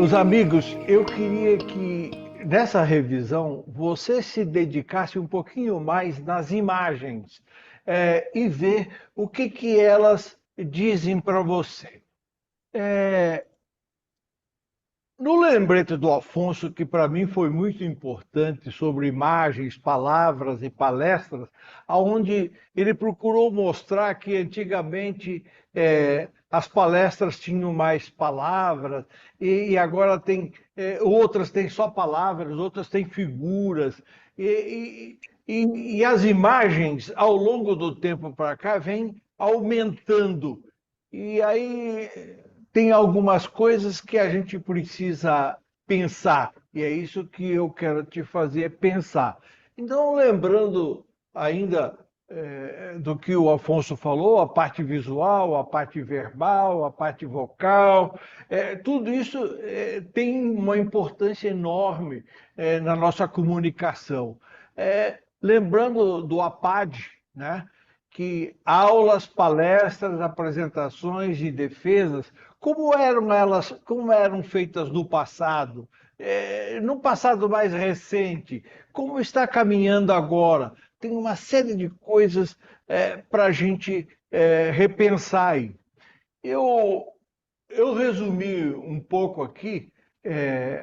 Meus amigos, eu queria que nessa revisão você se dedicasse um pouquinho mais nas imagens, e ver o que que elas dizem para você. É, no lembrete do Afonso, que para mim foi muito importante, sobre imagens, palavras e palestras, aonde ele procurou mostrar que antigamente as palestras tinham mais palavras e agora tem outras têm só palavras, outras têm figuras e as imagens ao longo do tempo para cá vêm aumentando. E aí tem algumas coisas que a gente precisa pensar, e é isso que eu quero te fazer pensar. Então, lembrando ainda do que o Afonso falou, a parte visual, a parte verbal, a parte vocal, tudo isso tem uma importância enorme na nossa comunicação. Lembrando do APAD, né? Que aulas, palestras, apresentações e defesas, como eram feitas no passado, no passado mais recente, como está caminhando agora. Tem uma série de coisas para a gente repensar aí. Eu, eu resumi um pouco aqui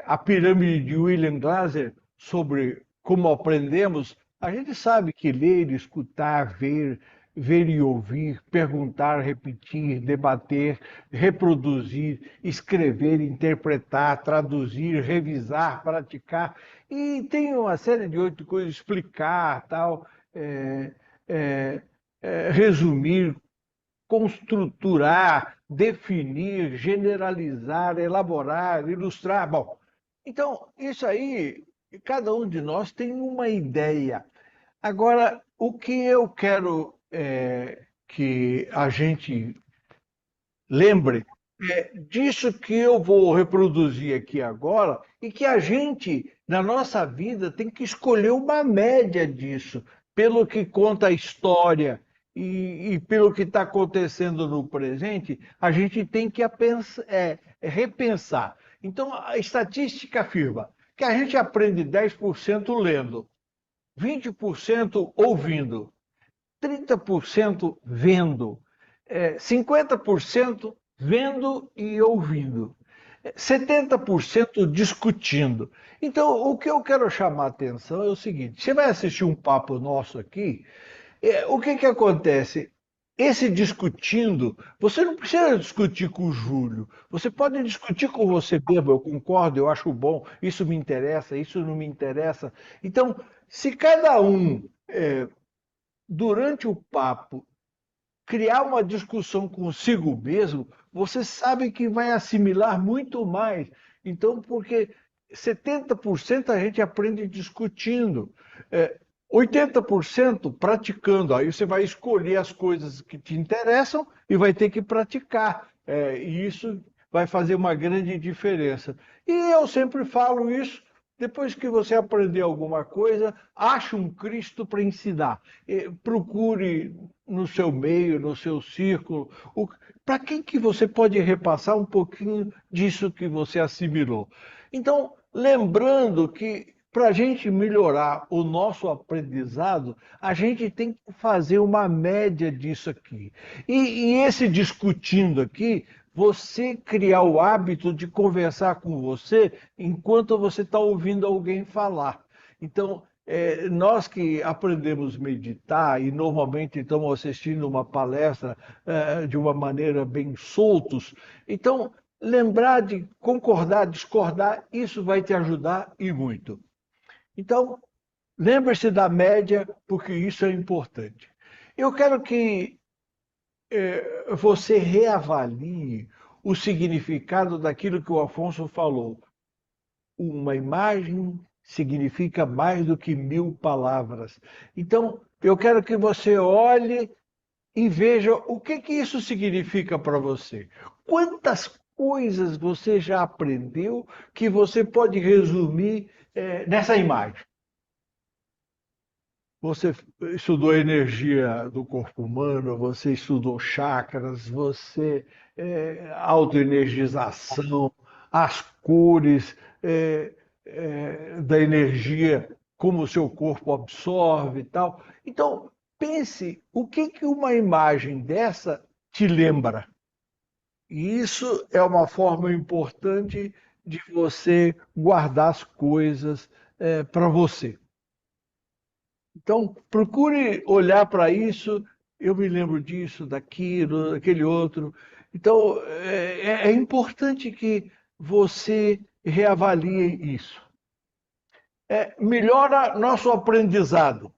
a pirâmide de William Glasser sobre como aprendemos. A gente sabe que ler, escutar, ver e ouvir, perguntar, repetir, debater, reproduzir, escrever, interpretar, traduzir, revisar, praticar, e tem uma série de outras coisas, explicar, tal, é, é, resumir, construturar, definir, generalizar, elaborar, ilustrar. Bom, então, isso aí, cada um de nós tem uma ideia. Agora, o que eu quero que a gente lembre é disso que eu vou reproduzir aqui agora e que a gente, na nossa vida, tem que escolher uma média disso, pelo que conta a história e pelo que está acontecendo no presente, a gente tem que repensar. Então, a estatística afirma que a gente aprende 10% lendo, 20% ouvindo, 30% vendo, 50% vendo e ouvindo, 70% discutindo. Então, o que eu quero chamar a atenção é o seguinte: você vai assistir um papo nosso aqui, o que que acontece? Esse discutindo, você não precisa discutir com o Júlio, você pode discutir com você mesmo, eu concordo, eu acho bom, isso me interessa, isso não me interessa. Então, se cada um durante o papo, criar uma discussão consigo mesmo, você sabe que vai assimilar muito mais. Então, porque 70% a gente aprende discutindo, 80% praticando. Aí você vai escolher as coisas que te interessam e vai ter que praticar. E isso vai fazer uma grande diferença. E eu sempre falo isso. Depois que você aprender alguma coisa, ache um Cristo para ensinar. Procure no seu meio, no seu círculo, para quem que você pode repassar um pouquinho disso que você assimilou. Então, lembrando que para a gente melhorar o nosso aprendizado, a gente tem que fazer uma média disso aqui. E esse discutindo aqui, você criar o hábito de conversar com você enquanto você está ouvindo alguém falar. Então, nós que aprendemos a meditar e normalmente estamos assistindo uma palestra de uma maneira bem soltos, então lembrar de concordar, discordar, isso vai te ajudar e muito. Então, lembre-se da média, porque isso é importante. Eu quero que você reavalie o significado daquilo que o Afonso falou. Uma imagem significa mais do que 1000 palavras. Então, eu quero que você olhe e veja o que que isso significa para você. Quantas coisas você já aprendeu que você pode resumir nessa imagem? Você estudou a energia do corpo humano, você estudou chakras, você autoenergização, as cores da energia, como o seu corpo absorve e tal. Então, pense o que que uma imagem dessa te lembra. E isso é uma forma importante de você guardar as coisas para você. Então, procure olhar para isso. Eu me lembro disso, daquilo, daquele outro. Então, é importante que você reavalie isso. Melhora nosso aprendizado.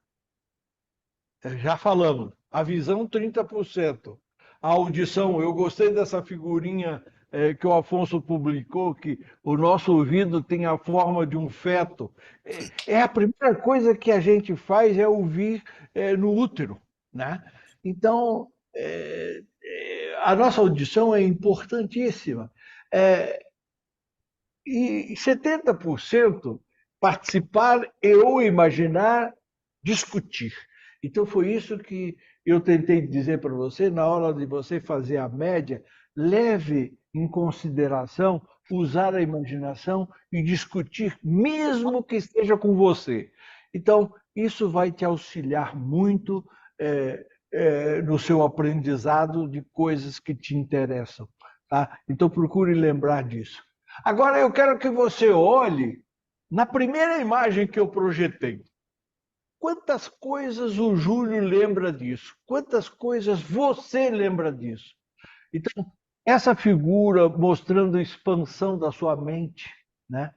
Já falamos. A visão, 30%. A audição, eu gostei dessa figurinha que o Afonso publicou, que o nosso ouvido tem a forma de um feto. A primeira coisa que a gente faz é ouvir no útero, né? Então, a nossa audição é importantíssima. É, e 70% participar e ou imaginar, discutir. Então foi isso que eu tentei dizer para você na hora de você fazer a média, leve em consideração usar a imaginação e discutir, mesmo que esteja com você. Então, isso vai te auxiliar muito no seu aprendizado de coisas que te interessam. Tá? Então, procure lembrar disso. Agora eu quero que você olhe na primeira imagem que eu projetei. Quantas coisas o Júlio lembra disso? Quantas coisas você lembra disso? Então, essa figura mostrando a expansão da sua mente, né?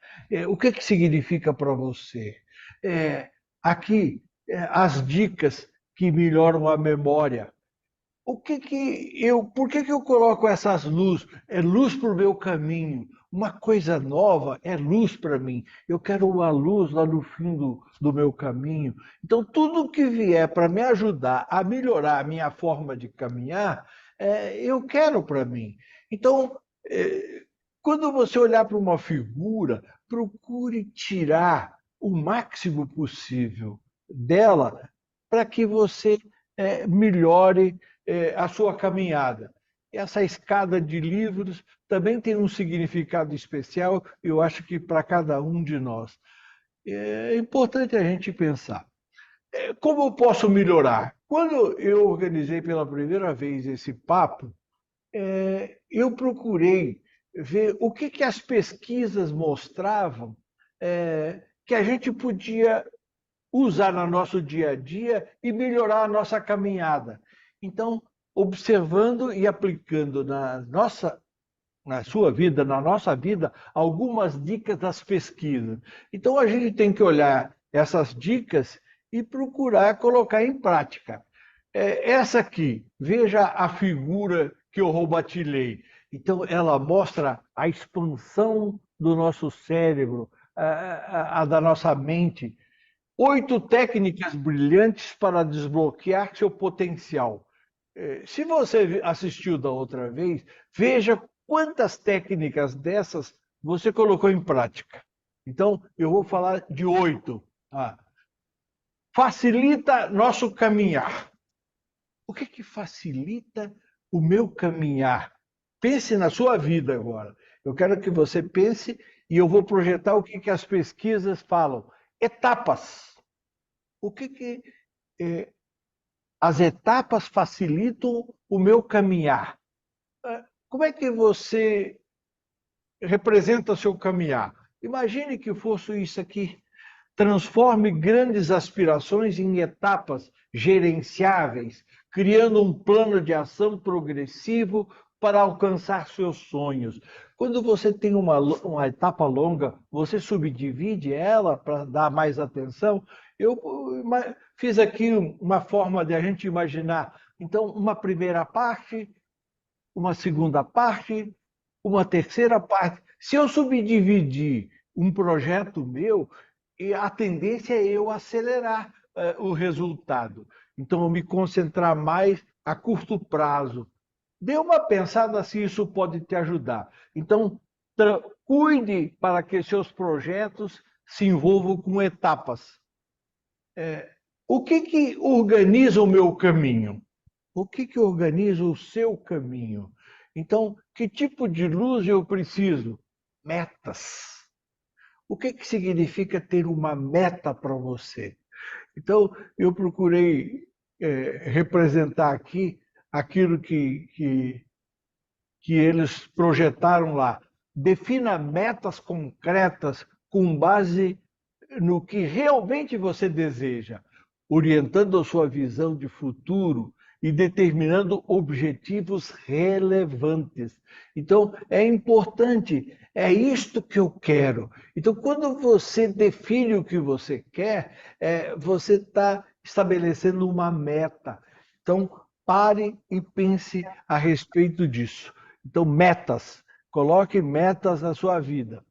O que que significa para você? Aqui, as dicas que melhoram a memória. Por que que eu coloco essas luzes? É luz para o meu caminho. Uma coisa nova é luz para mim. Eu quero uma luz lá no fim do meu caminho. Então, tudo que vier para me ajudar a melhorar a minha forma de caminhar, eu quero para mim. Então, quando você olhar para uma figura, procure tirar o máximo possível dela para que você melhore a sua caminhada. Essa escada de livros também tem um significado especial, eu acho que para cada um de nós. É importante a gente pensar. Como eu posso melhorar? Quando eu organizei pela primeira vez esse papo, eu procurei ver o que, que as pesquisas mostravam que a gente podia usar no nosso dia a dia e melhorar a nossa caminhada. Então, observando e aplicando na sua vida, na nossa vida, algumas dicas das pesquisas. Então, a gente tem que olhar essas dicas e procurar colocar em prática. Essa aqui, veja a figura que eu roubatilhei. Então, ela mostra a expansão do nosso cérebro, a da nossa mente. 8 técnicas brilhantes para desbloquear seu potencial. Se você assistiu da outra vez, veja quantas técnicas dessas você colocou em prática. Então, eu vou falar de 8. Facilita nosso caminhar. O que que facilita o meu caminhar? Pense na sua vida agora. Eu quero que você pense e eu vou projetar o que que as pesquisas falam. Etapas. O que que as etapas facilitam o meu caminhar? Como é que você representa o seu caminhar? Imagine que fosse isso aqui. Transforme grandes aspirações em etapas gerenciáveis, criando um plano de ação progressivo para alcançar seus sonhos. Quando você tem uma etapa longa, você subdivide ela para dar mais atenção. Eu fiz aqui uma forma de a gente imaginar. Então, uma primeira parte, uma segunda parte, uma terceira parte. Se eu subdividir um projeto meu, a tendência é eu acelerar o resultado. Então, eu me concentrar mais a curto prazo. Dê uma pensada se isso pode te ajudar. Então, cuide para que seus projetos se envolvam com etapas. O que que organiza o meu caminho? O que que organiza o seu caminho? Então, que tipo de luz eu preciso? metas. O que significa ter uma meta para você? Então, eu procurei representar aqui aquilo que eles projetaram lá. Defina metas concretas com base no que realmente você deseja, orientando a sua visão de futuro e determinando objetivos relevantes. Então, é importante, é isto que eu quero. Então, quando você define o que você quer, você está estabelecendo uma meta. Então, pare e pense a respeito disso. Então, metas. Coloque metas na sua vida.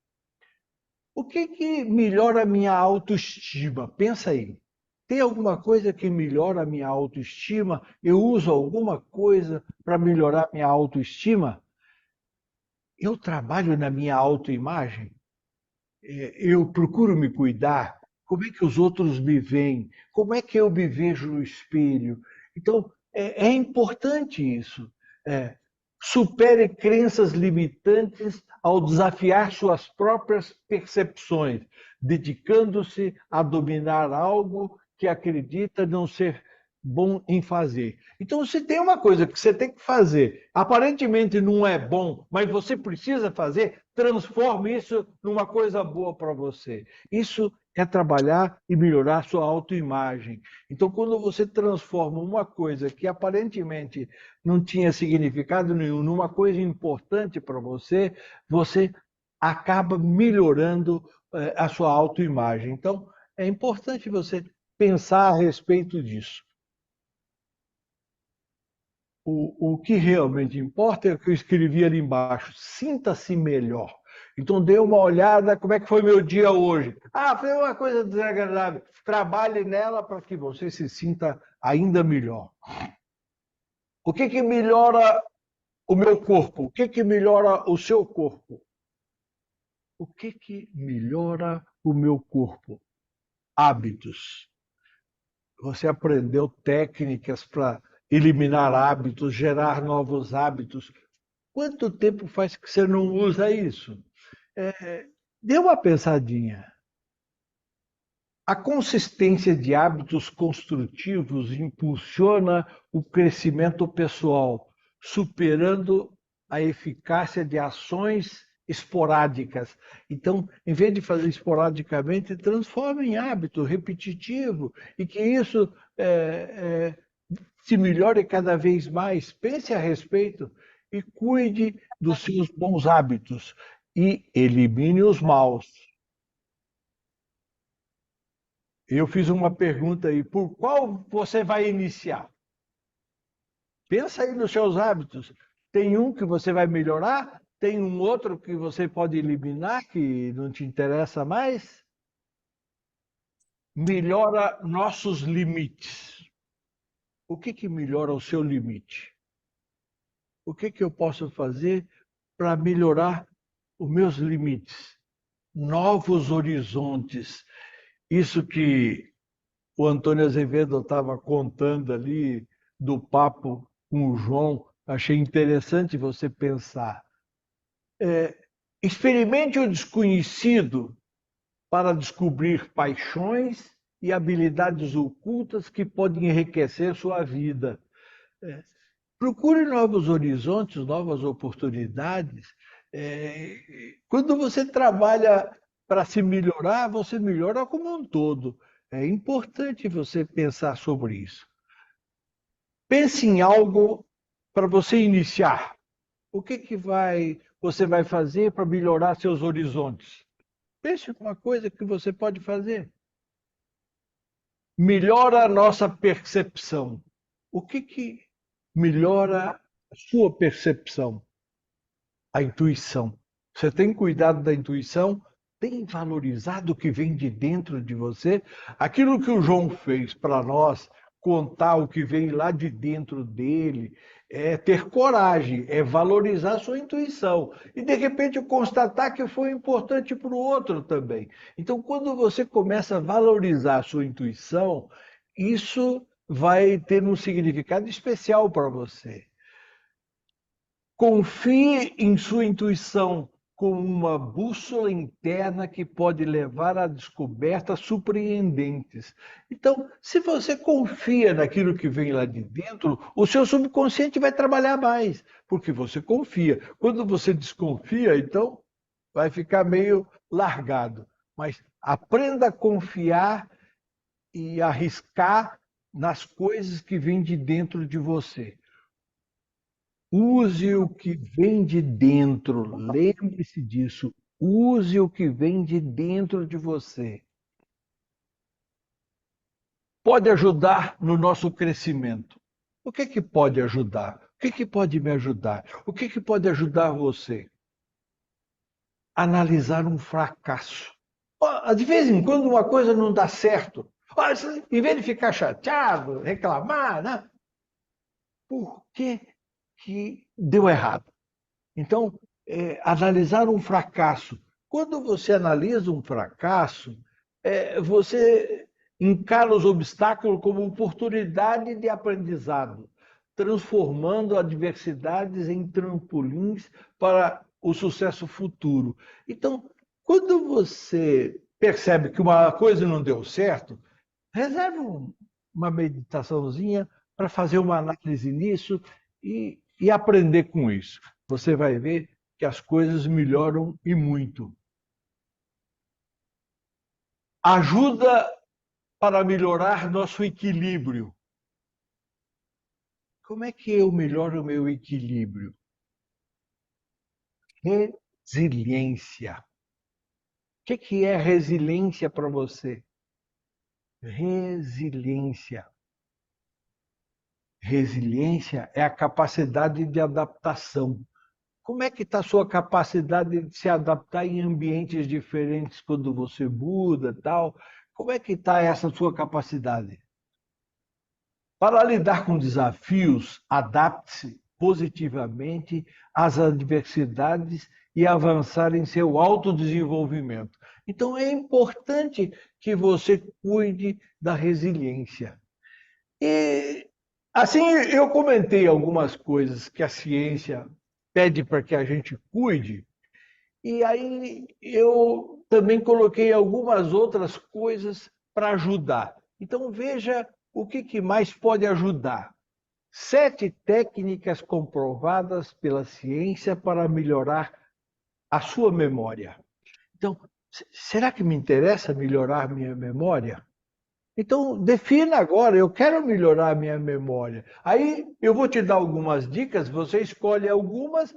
O que melhora a minha autoestima? Pensa aí. Tem alguma coisa que melhora a minha autoestima? Eu uso alguma coisa para melhorar a minha autoestima? Eu trabalho na minha autoimagem? Eu procuro me cuidar? Como é que os outros me veem? Como é que eu me vejo no espelho? Então, é importante isso. É, supere crenças limitantes ao desafiar suas próprias percepções, dedicando-se a dominar algo que acredita não ser bom em fazer. Então, se tem uma coisa que você tem que fazer, aparentemente não é bom, mas você precisa fazer, transforme isso numa coisa boa para você. Isso é trabalhar e melhorar sua autoimagem. Então, quando você transforma uma coisa que aparentemente não tinha significado nenhum numa coisa importante para você, você acaba melhorando a sua autoimagem. Então, é importante você pensar a respeito disso. O que realmente importa é o que eu escrevi ali embaixo. Sinta-se melhor. Então, dê uma olhada como é que foi meu dia hoje. Ah, foi uma coisa desagradável. Trabalhe nela para que você se sinta ainda melhor. O que melhora o meu corpo? O que melhora o seu corpo? O que melhora o meu corpo? Hábitos. Você aprendeu técnicas para eliminar hábitos, gerar novos hábitos. Quanto tempo faz que você não usa isso? Dê uma pensadinha. A consistência de hábitos construtivos impulsiona o crescimento pessoal, superando a eficácia de ações esporádicas. Então, em vez de fazer esporadicamente, transforme em hábito repetitivo e que isso se melhore cada vez mais. Pense a respeito e cuide dos seus bons hábitos e elimine os maus. Eu fiz uma pergunta aí, por qual você vai iniciar? Pensa aí nos seus hábitos. Tem um que você vai melhorar? Tem um outro que você pode eliminar, que não te interessa mais? Melhora nossos limites. O que melhora o seu limite? O que eu posso fazer para melhorar os meus limites? Novos horizontes. Isso que o Antônio Azevedo estava contando ali do papo com o João, achei interessante você pensar. Experimente o desconhecido para descobrir paixões e habilidades ocultas que podem enriquecer sua vida. Procure novos horizontes, novas oportunidades. Quando você trabalha para se melhorar, você melhora como um todo. É importante você pensar sobre isso. Pense em algo para você iniciar. O você vai fazer para melhorar seus horizontes? Pense em uma coisa que você pode fazer. Melhora a nossa percepção. O que melhora a sua percepção? A intuição. Você tem cuidado da intuição? Tem valorizado o que vem de dentro de você? Aquilo que o João fez para nós, contar o que vem lá de dentro dele, é ter coragem, é valorizar a sua intuição. E de repente constatar que foi importante para o outro também. Então, quando você começa a valorizar a sua intuição, isso vai ter um significado especial para você. Confie em sua intuição. como uma bússola interna que pode levar a descobertas surpreendentes. Então, se você confia naquilo que vem lá de dentro, o seu subconsciente vai trabalhar mais, porque você confia. Quando você desconfia, então vai ficar meio largado. Mas aprenda a confiar e arriscar nas coisas que vêm de dentro de você. Use o que vem de dentro, lembre-se disso. Use o que vem de dentro de você. Pode ajudar no nosso crescimento. O que que pode ajudar? O que que pode me ajudar? O que que pode ajudar você? Analisar um fracasso. De vez em quando uma coisa não dá certo. Em vez de ficar chateado, reclamar, né? Por que que deu errado? Então, analisar um fracasso. Quando você analisa um fracasso, você encara os obstáculos como oportunidade de aprendizado, transformando adversidades em trampolins para o sucesso futuro. Então, quando você percebe que uma coisa não deu certo, reserve uma meditaçãozinha para fazer uma análise nisso e aprender com isso. Você vai ver que as coisas melhoram e muito. Ajuda para melhorar nosso equilíbrio. Como é que eu melhoro o meu equilíbrio? Resiliência. O que é resiliência para você? Resiliência. Resiliência é a capacidade de adaptação. Como é que está a sua capacidade de se adaptar em ambientes diferentes quando você muda, tal? Como é que está essa sua capacidade? Para lidar com desafios, adapte-se positivamente às adversidades e avançar em seu autodesenvolvimento. Então é importante que você cuide da resiliência. E assim eu comentei algumas coisas que a ciência pede para que a gente cuide, e aí eu também coloquei algumas outras coisas para ajudar. Então veja o que mais pode ajudar. 7 técnicas comprovadas pela ciência para melhorar a sua memória. Então, será que me interessa melhorar minha memória? Então, defina agora, eu quero melhorar a minha memória. Aí eu vou te dar algumas dicas, você escolhe algumas,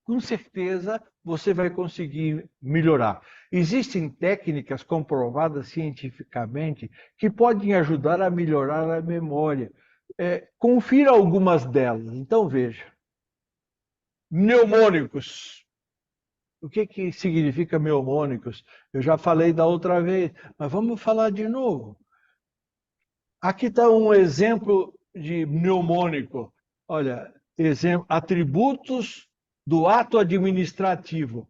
com certeza você vai conseguir melhorar. Existem técnicas comprovadas cientificamente que podem ajudar a melhorar a memória. Confira algumas delas. Então, veja. Mnemônicos. O que significa mnemônicos? Eu já falei da outra vez, mas vamos falar de novo. Aqui está um exemplo de mnemônico. Olha, exemplo, atributos do ato administrativo.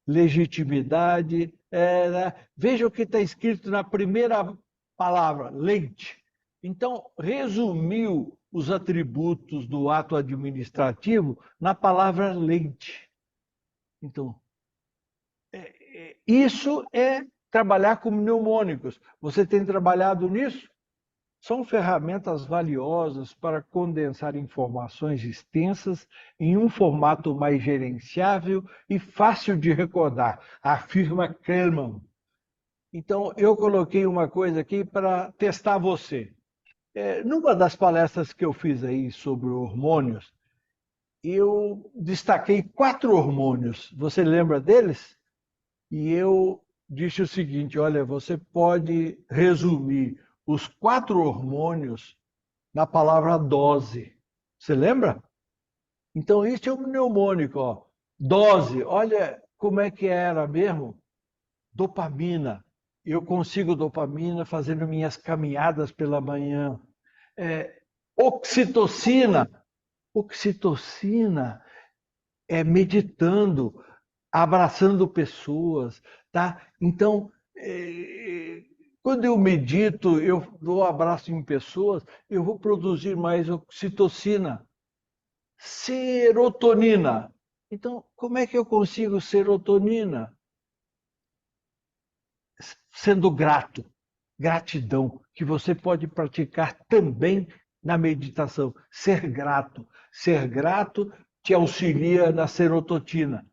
Legitimidade. Né? Veja o que está escrito na primeira palavra, leite. Então, resumiu os atributos do ato administrativo na palavra leite. Então, isso é trabalhar com mnemônicos. Você tem trabalhado nisso? São ferramentas valiosas para condensar informações extensas em um formato mais gerenciável e fácil de recordar, afirma Kahneman. Então, eu coloquei uma coisa aqui para testar você. Numa das palestras que eu fiz aí sobre hormônios, eu destaquei 4 hormônios. Você lembra deles? E eu disse o seguinte: olha, você pode resumir os 4 hormônios na palavra dose. Você lembra? Então, isso é um mnemônico. Ó. Dose, olha como é que era mesmo. Dopamina. Eu consigo dopamina fazendo minhas caminhadas pela manhã. Oxitocina. Oxitocina é meditando, abraçando pessoas, tá? Então, quando eu medito, eu dou um abraço em pessoas, eu vou produzir mais oxitocina, serotonina. Então, como é que eu consigo serotonina? Sendo grato, gratidão, que você pode praticar também na meditação. Ser grato te auxilia na serotonina.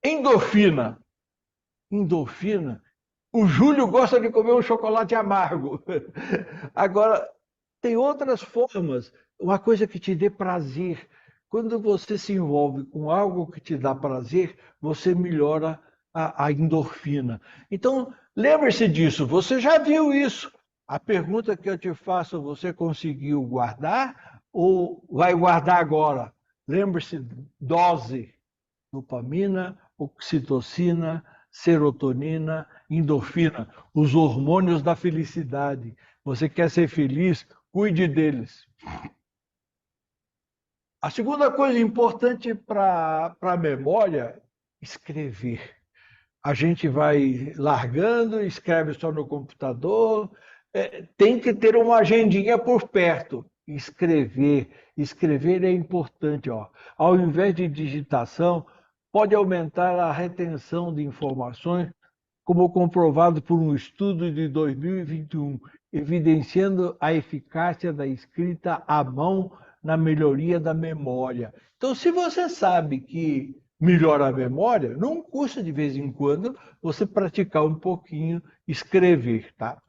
Endorfina, endorfina. O Júlio gosta de comer um chocolate amargo. Agora, tem outras formas, uma coisa que te dê prazer. Quando você se envolve com algo que te dá prazer, você melhora a endorfina. Então, lembre-se disso, você já viu isso. A pergunta que eu te faço, você conseguiu guardar ou vai guardar agora? Lembre-se, dose, dopamina, oxitocina, serotonina, endorfina, os hormônios da felicidade. Você quer ser feliz? Cuide deles. A segunda coisa importante para a memória, escrever. A gente vai largando, escreve só no computador, tem que ter uma agendinha por perto. Escrever é importante. Ó. Ao invés de digitação, pode aumentar a retenção de informações, como comprovado por um estudo de 2021, evidenciando a eficácia da escrita à mão na melhoria da memória. Então, se você sabe que melhora a memória, não custa de vez em quando você praticar um pouquinho, escrever, tá?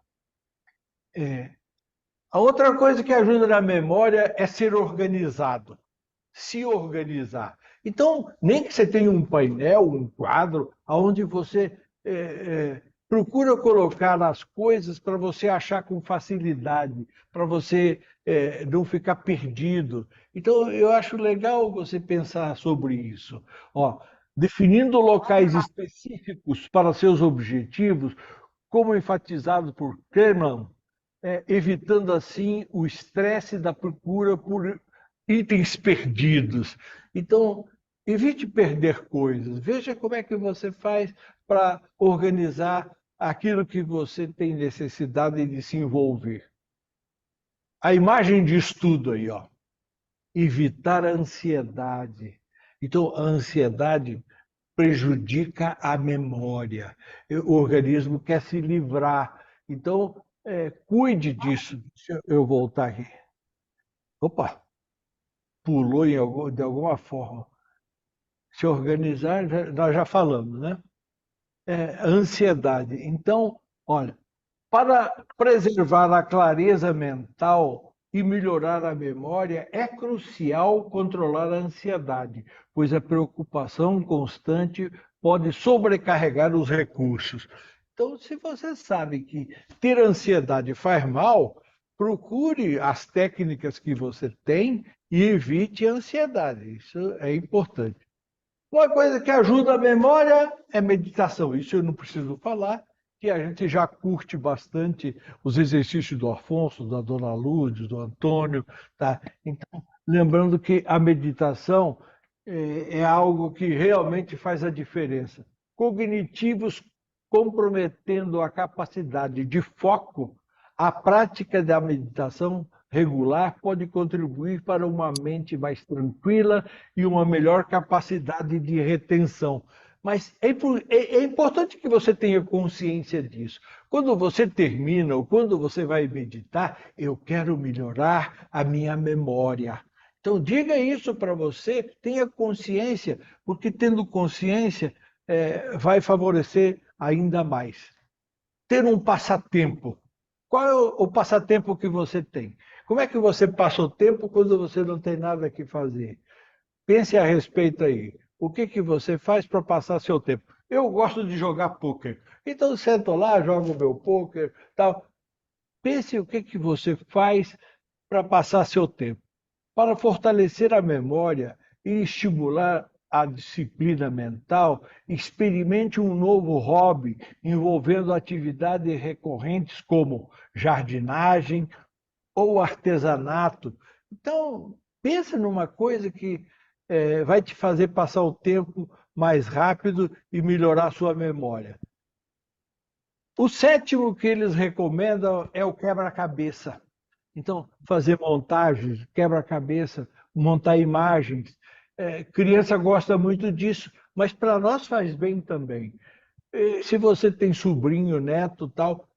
A outra coisa que ajuda na memória é ser organizado, se organizar. Então, nem que você tenha um painel, um quadro, onde você procura colocar as coisas para você achar com facilidade, para você não ficar perdido. Então, eu acho legal você pensar sobre isso. Ó, definindo locais específicos para seus objetivos, como enfatizado por Kahneman, evitando assim o estresse da procura por itens perdidos. Então, evite perder coisas. Veja como é que você faz para organizar aquilo que você tem necessidade de se envolver. A imagem de estudo aí, ó. Evitar a ansiedade. Então, a ansiedade prejudica a memória. O organismo quer se livrar. Então, cuide disso. Deixa eu voltar aqui. Opa, pulou de alguma forma. Se organizar, nós já falamos, né? Ansiedade. Então, olha, para preservar a clareza mental e melhorar a memória, é crucial controlar a ansiedade, pois a preocupação constante pode sobrecarregar os recursos. Então, se você sabe que ter ansiedade faz mal, procure as técnicas que você tem e evite a ansiedade. Isso é importante. Uma coisa que ajuda a memória é meditação. Isso eu não preciso falar, que a gente já curte bastante os exercícios do Afonso, da Dona Lourdes, do Antônio, tá? Então, lembrando que a meditação é algo que realmente faz a diferença. Cognitivos comprometendo a capacidade de foco, a prática da meditação regular pode contribuir para uma mente mais tranquila e uma melhor capacidade de retenção. Mas é importante que você tenha consciência disso. Quando você termina ou quando você vai meditar, eu quero melhorar a minha memória. Então, diga isso para você, tenha consciência, porque tendo consciência vai favorecer ainda mais. Ter um passatempo. Qual é o passatempo que você tem? Como é que você passa o tempo quando você não tem nada que fazer? Pense a respeito aí. O que que você faz para passar seu tempo? Eu gosto de jogar pôquer. Então sento lá, jogo meu pôquer, tal. Pense o que que você faz para passar seu tempo. Para fortalecer a memória e estimular a disciplina mental, experimente um novo hobby envolvendo atividades recorrentes como jardinagem ou artesanato. Então, pensa numa coisa que vai te fazer passar o tempo mais rápido e melhorar a sua memória. O sétimo que eles recomendam é o quebra-cabeça. Então, fazer montagens, quebra-cabeça, montar imagens. Criança gosta muito disso, mas para nós faz bem também. Se você tem sobrinho, neto, tal,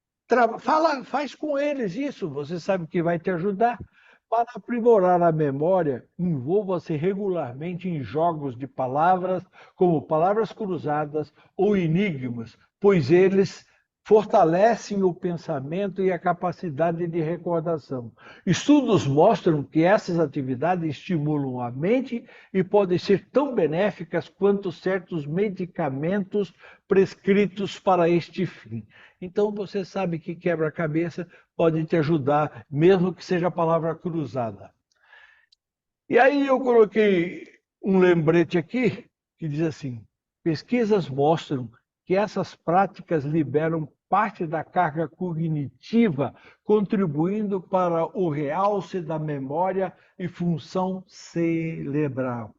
faz com eles isso, você sabe que vai te ajudar. Para aprimorar a memória, envolva-se regularmente em jogos de palavras, como palavras cruzadas ou enigmas, pois eles fortalecem o pensamento e a capacidade de recordação. Estudos mostram que essas atividades estimulam a mente e podem ser tão benéficas quanto certos medicamentos prescritos para este fim. Então você sabe que quebra-cabeça pode te ajudar, mesmo que seja a palavra cruzada. E aí eu coloquei um lembrete aqui que diz assim: pesquisas mostram que essas práticas liberam parte da carga cognitiva, contribuindo para o realce da memória e função cerebral.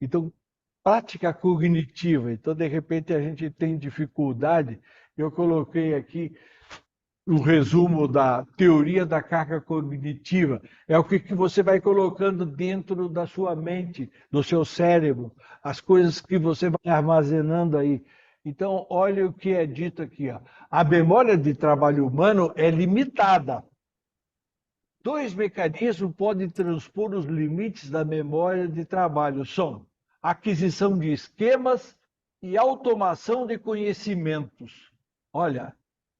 Então, prática cognitiva. Então, de repente, a gente tem dificuldade. Eu coloquei aqui um resumo da teoria da carga cognitiva. É o que você vai colocando dentro da sua mente, do seu cérebro, as coisas que você vai armazenando aí. Então, olha o que é dito aqui. Ó. A memória de trabalho humano é limitada. Dois mecanismos podem transpor os limites da memória de trabalho. São aquisição de esquemas e automação de conhecimentos. Olha,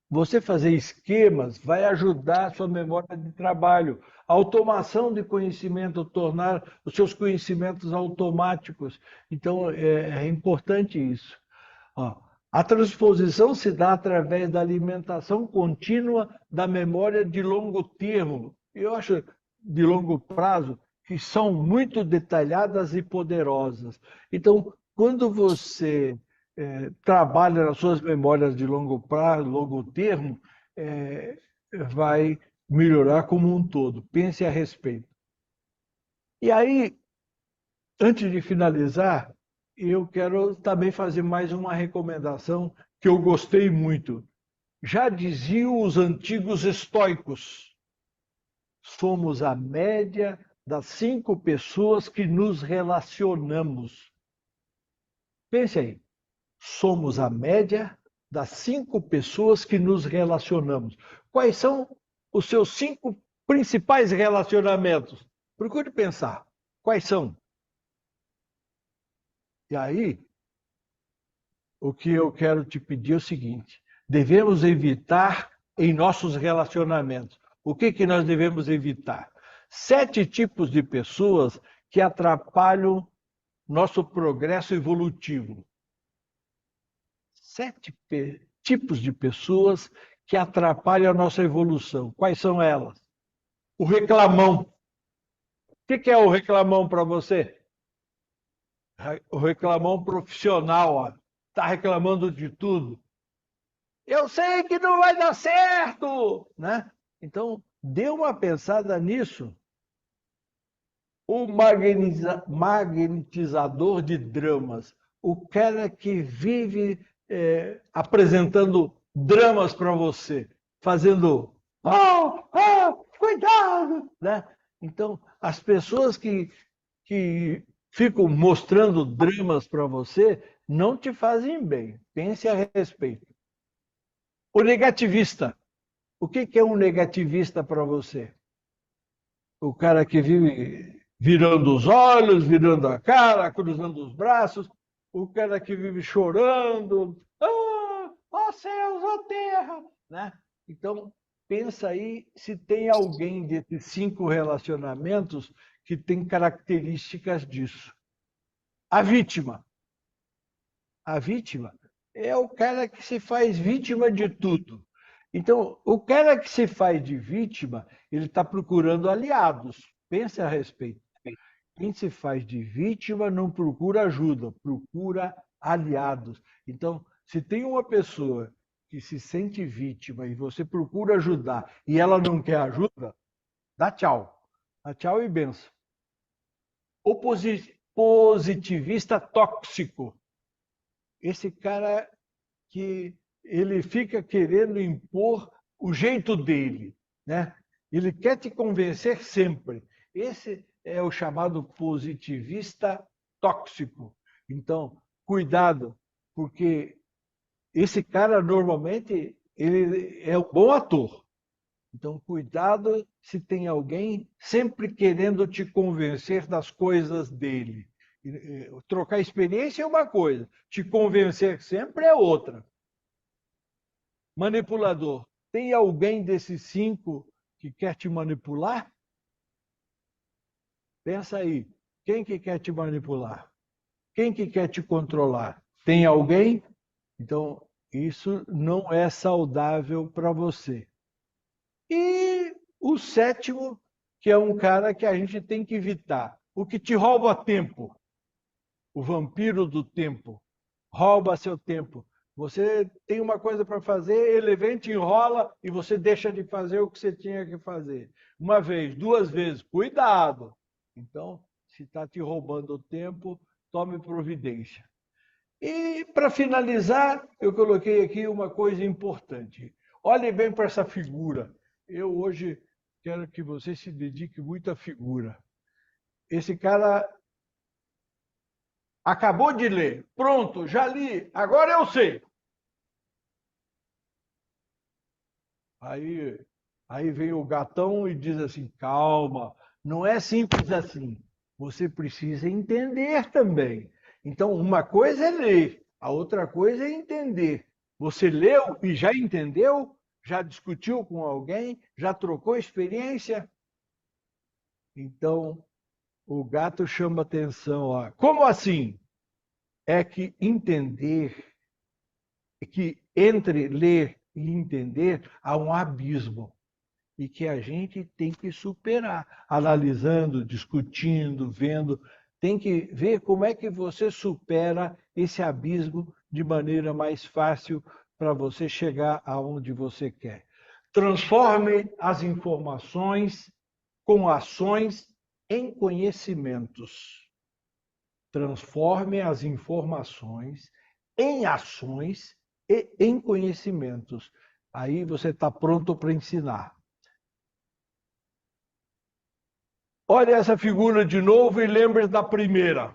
você fazer esquemas vai ajudar a sua memória de trabalho. A automação de conhecimento, tornar os seus conhecimentos automáticos. Então, é importante isso. Ó, a transposição se dá através da alimentação contínua da memória de longo termo. Eu acho de longo prazo que são muito detalhadas e poderosas. Então, quando você trabalha nas suas memórias de longo prazo, longo termo, é, vai melhorar como um todo. Pense a respeito. E aí, antes de finalizar, eu quero também fazer mais uma recomendação que eu gostei muito. Já diziam os antigos estoicos: somos a média das 5 pessoas que nos relacionamos. Pense aí, somos a média das 5 pessoas que nos relacionamos. Quais são os seus 5 principais relacionamentos? Procure pensar. Quais são? E aí, o que eu quero te pedir é o seguinte: devemos evitar em nossos relacionamentos. O que nós devemos evitar? 7 tipos de pessoas que atrapalham nosso progresso evolutivo. 7 tipos de pessoas que atrapalham a nossa evolução. Quais são elas? O reclamão. O que é o reclamão para você? O reclamão profissional, está reclamando de tudo. Eu sei que não vai dar certo, né? Então, dê uma pensada nisso. O magnetizador de dramas, o cara que vive apresentando dramas para você, fazendo cuidado, né? Então, as pessoas que ficam mostrando dramas para você não te fazem bem. Pense a respeito. O negativista. O que é um negativista para você? O cara que vive virando os olhos, virando a cara, cruzando os braços. O cara que vive chorando. Ó céus, ó terra. Né? Então, pensa aí se tem alguém desses 5 relacionamentos que tem características disso. A vítima. A vítima é o cara que se faz vítima de tudo. Então, o cara que se faz de vítima, ele está procurando aliados. Pense a respeito. Quem se faz de vítima não procura ajuda, procura aliados. Então, se tem uma pessoa que se sente vítima e você procura ajudar e ela não quer ajuda, dá tchau. Dá tchau e benção. O positivista tóxico. Esse cara que ele fica querendo impor o jeito dele, né? Ele quer te convencer sempre. Esse é o chamado positivista tóxico. Então, cuidado, porque esse cara normalmente ele é um bom ator. Então, cuidado se tem alguém sempre querendo te convencer das coisas dele. Trocar experiência é uma coisa, te convencer sempre é outra. Manipulador. Tem alguém desses 5 que quer te manipular? Pensa aí. Quem que quer te manipular? Quem que quer te controlar? Tem alguém? Então, isso não é saudável para você. E o 7º, que é um cara que a gente tem que evitar. O que te rouba tempo. O vampiro do tempo. Rouba seu tempo. Você tem uma coisa para fazer, ele vem, te enrola e você deixa de fazer o que você tinha que fazer. Uma vez, 2 vezes, cuidado. Então, se está te roubando o tempo, tome providência. E, para finalizar, eu coloquei aqui uma coisa importante. Olhe bem para essa figura. Eu hoje quero que você se dedique muito à figura. Esse cara acabou de ler. Pronto, já li. Agora eu sei. Aí, aí vem o gatão e diz assim: calma, não é simples assim. Você precisa entender também. Então, uma coisa é ler, a outra coisa é entender. Você leu e já entendeu? Já discutiu com alguém? Já trocou experiência? Então, o gato chama atenção. Ó. Como assim? É que entender, que entre ler e entender há um abismo e que a gente tem que superar, analisando, discutindo, vendo, tem que ver como é que você supera esse abismo de maneira mais fácil para você chegar aonde você quer. Transforme as informações com ações em conhecimentos. Transforme as informações em ações e em conhecimentos. Aí você está pronto para ensinar. Olha essa figura de novo e lembre da primeira.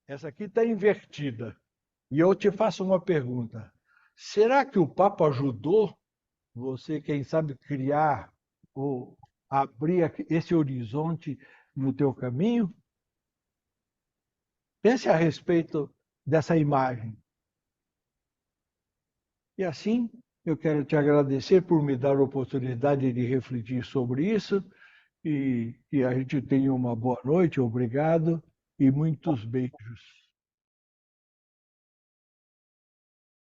Essa aqui está invertida. E eu te faço uma pergunta. Será que o Papa ajudou você, quem sabe, criar ou abrir esse horizonte no teu caminho? Pense a respeito dessa imagem. E assim, eu quero te agradecer por me dar a oportunidade de refletir sobre isso e que a gente tenha uma boa noite, obrigado e muitos beijos.